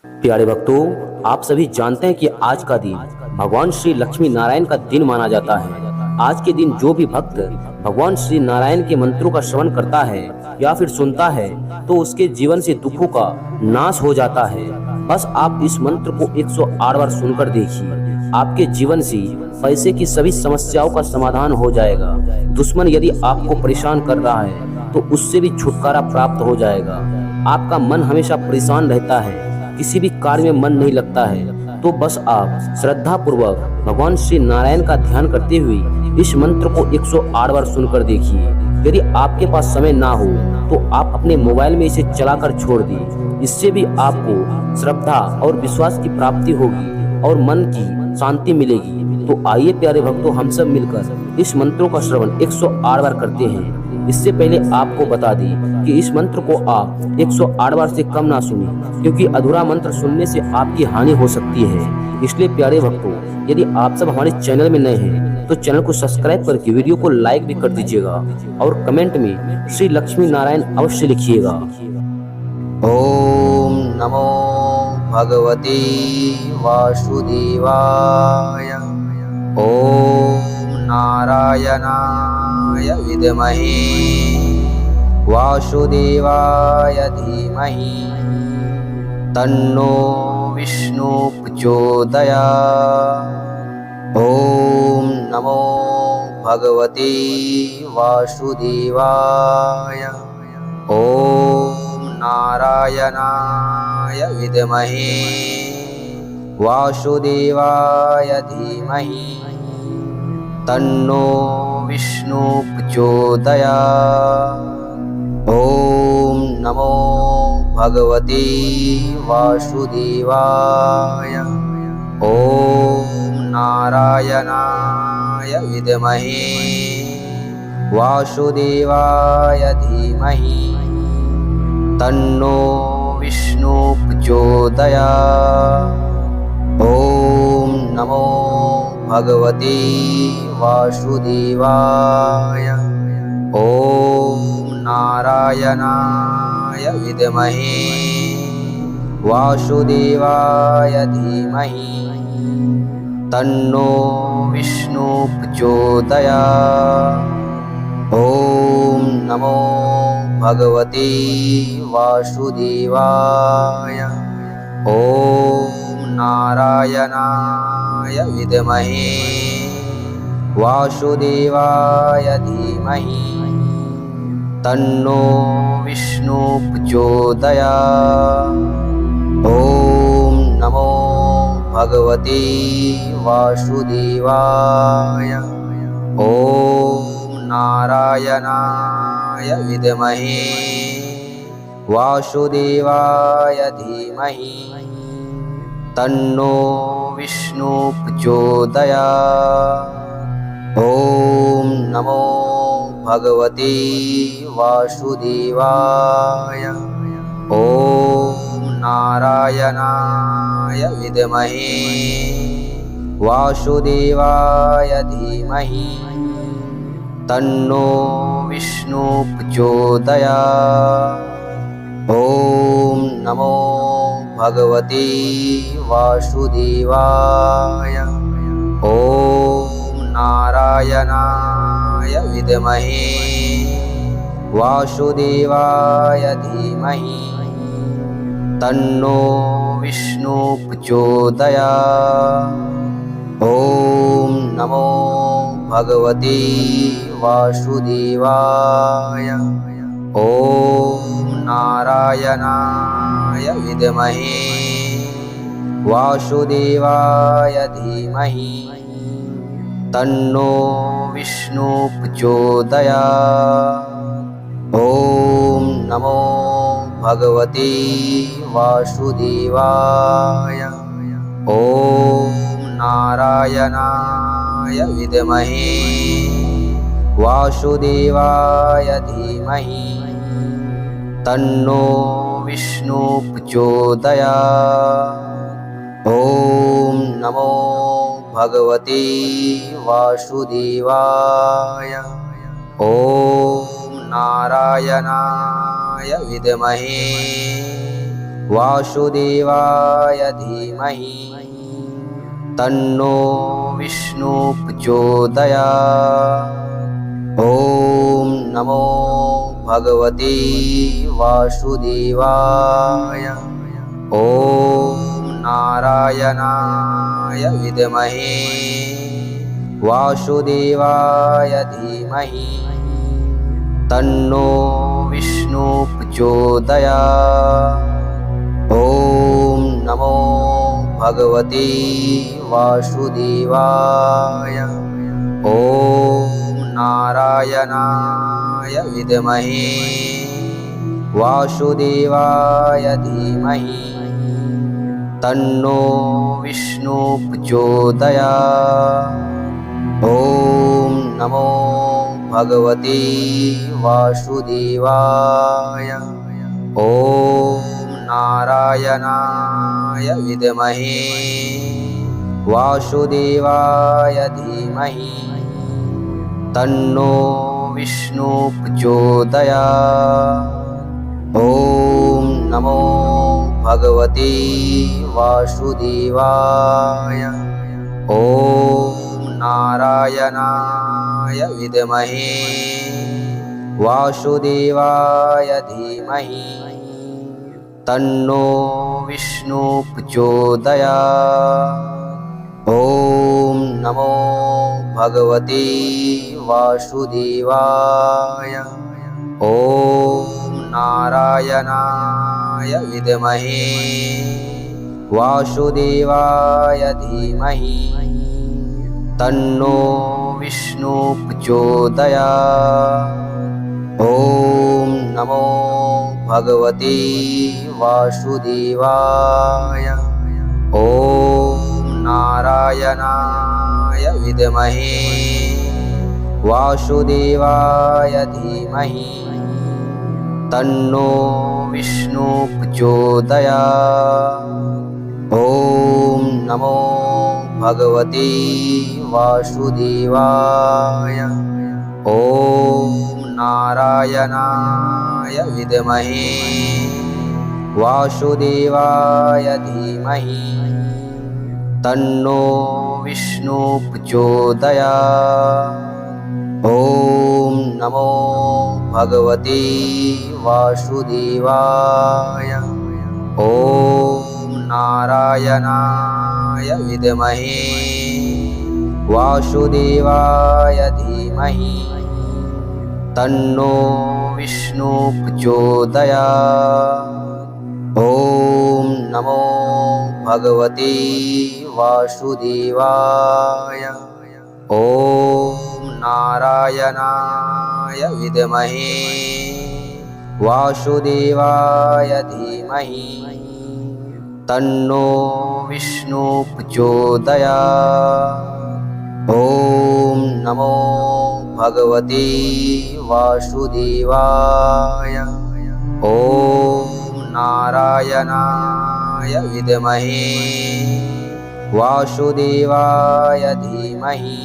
प्यारे भक्तों, आप सभी जानते हैं कि आज का दिन भगवान श्री लक्ष्मी नारायण का दिन माना जाता है। आज के दिन जो भी भक्त भगवान श्री नारायण के मंत्रों का श्रवण करता है या फिर सुनता है तो उसके जीवन से दुखों का नाश हो जाता है। बस आप इस मंत्र को 108 बार सुनकर देखिए, आपके जीवन से पैसे की सभी समस्याओं का समाधान हो जाएगा। दुश्मन यदि आपको परेशान कर रहा है तो उससे भी छुटकारा प्राप्त हो जाएगा। आपका मन हमेशा परेशान रहता है, किसी भी कार्य में मन नहीं लगता है, तो बस आप श्रद्धा पूर्वक भगवान श्री नारायण का ध्यान करते हुए इस मंत्र को 108 बार सुनकर देखिए। यदि आपके पास समय ना हो तो आप अपने मोबाइल में इसे चलाकर छोड़ दिए। इससे भी आपको श्रद्धा और विश्वास की प्राप्ति होगी और मन की शांति मिलेगी। तो आइए प्यारे भक्तों, हम सब मिलकर इस मंत्रों का श्रवण 108 बार करते हैं। इससे पहले आपको बता दें कि इस मंत्र को आप 108 बार से कम ना सुनें, क्योंकि अधूरा मंत्र सुनने से आपकी हानि हो सकती है। इसलिए प्यारे भक्तों, यदि आप सब हमारे चैनल में नए हैं तो चैनल को सब्सक्राइब करके वीडियो को लाइक भी कर दीजिएगा और कमेंट में श्री लक्ष्मी नारायण अवश्य लिखिएगा। ओम नमो भगवते वासुदेवाय। ओम नारायणाय विद्महे वासुदेवाय धीमहि तन्नो विष्णु प्रचोदयात्। ओम नमो भगवते वासुदेवाय। ओम नारायणाय विद्महे वासुदेवाय धीमहि तन्नो विष्णु प्रचोदयात्। ओम नमो भगवते वासुदेवाय। ओम नारायणाय विद्महे वासुदेवाय धीमहि तन्नो विष्णु प्रचोदयात्। ओम नमो भगवते वासुदेवाय। ओम नारायणाय विद्महे वासुदेवाय धीमहि तन्नो विष्णु प्रचोदयात्। ओम नमो भगवते वासुदेवाय। ओम नारायणाय विद्महे वासुदेवाय धीमहि तन्नो विष्णु प्रचोदयात्। ओम नमो भगवते वासुदेवाय। ओम नारायणाय विद्महे वासुदेवाय धीमहि तन्नो विष्णु प्रचोदयात्। ओम नमो भगवते वासुदेवाय। ओम नारायणाय विद्महे वासुदेवाय धीमहि तन्नो विष्णु प्रचोदयात्। ओम नमो भगवते वासुदेवाय। ओम नारायणाय विद्महे वासुदेवाय धीमहि तन्नो विष्णु प्रचोदयात्। ओम नमो भगवते वासुदेवाय। ओम नारायणाय विद्महे वासुदेवाय धीमहि तन्नो विष्णु प्रचोदयात्। ओम नमो भगवते वासुदेवाय। ओम नारायणाय विद्महे वासुदेवाय धीमहि तन्नो विष्णु प्रचोदयात्। ओम नमो भगवते वासुदेवाय। ओम नारायणाय विद्महे वासुदेवाय धीमहि तन्नो विष्णु प्रचोदयात्। ॐ नमो भगवते वासुदेवाय। ॐ नारायणाय विद्महे वासुदेवाय धीमहि तन्नो विष्णु प्रचोदयात्। ॐ नमो भगवते वासुदेवाय। ॐ नारायणाय विद्महे वासुदेवाय धीमहि तन्नो विष्णु प्रचोदयात्। ॐ नमो भगवते वासुदेवाय। ॐ नारायणाय विद्महे वासुदेवाय धीमहि तन्नो विष्णु प्रचोदयात्। ॐ नमो भगवते वासुदेवाय। ॐ नारायणाय विद्महे वासुदेवाय धीमहि तन्नो विष्णु प्रचोदयात्। ॐ नमो भगवते वासुदेवाय। ॐ नारायणाय विद्महे वासुदेवाय धीमहि तन्नो विष्णु प्रचोदयात्। ॐ नमो भगवते वासुदेवाय। ॐ नारायणाय विद्महे वासुदेवाय धीमहि तन्नो विष्णु प्रचोदयात्। ॐ नमो भगवते वासुदेवाय। ॐ नारायणाय विद्महे वासुदेवाय धीमहि तन्नो विष्णु प्रचोदयात्। ॐ नमो भगवते वासुदेवाय। ॐ नारायणाय विद्महे वासुदेवाय धीमहि तन्नो विष्णु प्रचोदयात्। ॐ नमो भगवते वासुदेवाय। ॐ नारायणाय विद्महे वासुदेवाय धीमहि तन्नो विष्णु प्रचोदयात्। ॐ नमो भगवते वासुदेवाय। ॐ नारायणाय विद्महे वासुदेवाय धीमहि